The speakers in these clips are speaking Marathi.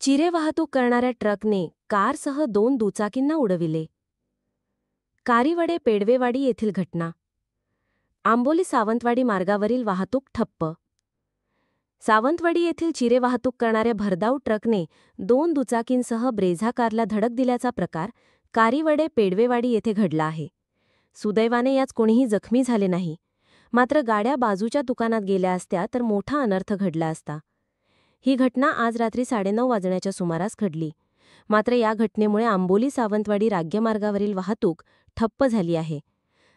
चिरे वाहतूक करणाऱ्या ट्रकने कारसह 2 दुचाकींना उडविले. कारिवडे पेडवेवाडी येथील घटना. आंबोली सावंतवाडी मार्गावरील वाहतूक ठप्प. सावंतवाडी येथील चिरे वाहतूक करणाऱ्या भरधाव ट्रकने 2 दुचाकींसह ब्रेझा कारला धडक दिल्याचा प्रकार कारिवडे पेडवेवाडी येथे घडला आहे. सुदैवाने यात कोणीही जखमी झाले नाही. मात्र गाड्या बाजूच्या दुकानात गेल्या असत्या तर मोठा अनर्थ घडला असता. ही घटना आज रात्री 9:30 वाजण्याच्या सुमारास घडली. मात्र या घटनेमुळे आंबोली सावंतवाडी राज्यमार्गावरील वाहतूक ठप्प झाली आहे.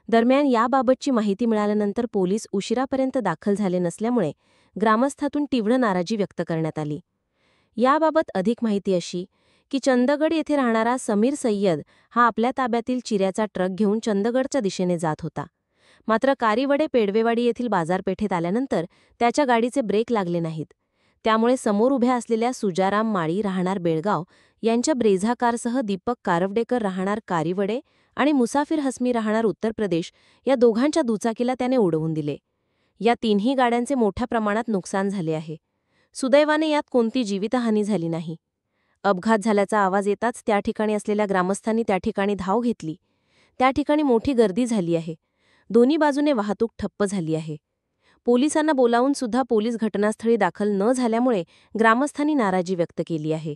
दरम्यान याबाबतची माहिती मिळाल्यानंतर पोलीस उशिरापर्यंत दाखल झाले नसल्यामुळे ग्रामस्थातून तीव्र नाराजी व्यक्त करण्यात आली. याबाबत अधिक माहिती अशी की चंदगड येथे राहणारा समीर सय्यद हा आपल्या ताब्यातील चिऱ्याचा ट्रक घेऊन चंदगडच्या दिशेने जात होता. मात्र कारिवडे पेडवेवाडी येथील बाजारपेठेत आल्यानंतर त्याच्या गाडीचे ब्रेक लागले नाहीत. त्यामुळे समोर उभ्या असलेल्या सुजाराम माळी राहणार बेळगाव यांच्या ब्रेझा कारसह दीपक कारवडेकर राहणार कारिवडे आणि मुसाफिर हसमी राहणार उत्तर प्रदेश या दोघांच्या दुचाकीला त्याने उडवून दिले. या तिन्ही गाड्यांचे मोठ्या प्रमाणात नुकसान झाले आहे. सुदैवाने यात कोणती जीवितहानी झाली नाही. अपघात झाल्याचा आवाज येताच त्या ठिकाणी असलेल्या ग्रामस्थांनी त्या ठिकाणी धाव घेतली. त्या ठिकाणी मोठी गर्दी झाली आहे. दोन्ही बाजूने वाहतूक ठप्प झाली आहे. पोलिसांना बोलावून सुद्धा पोलीस घटनास्थळी दाखल न झाल्यामुळे ग्रामस्थांनी नाराजी व्यक्त केली आहे.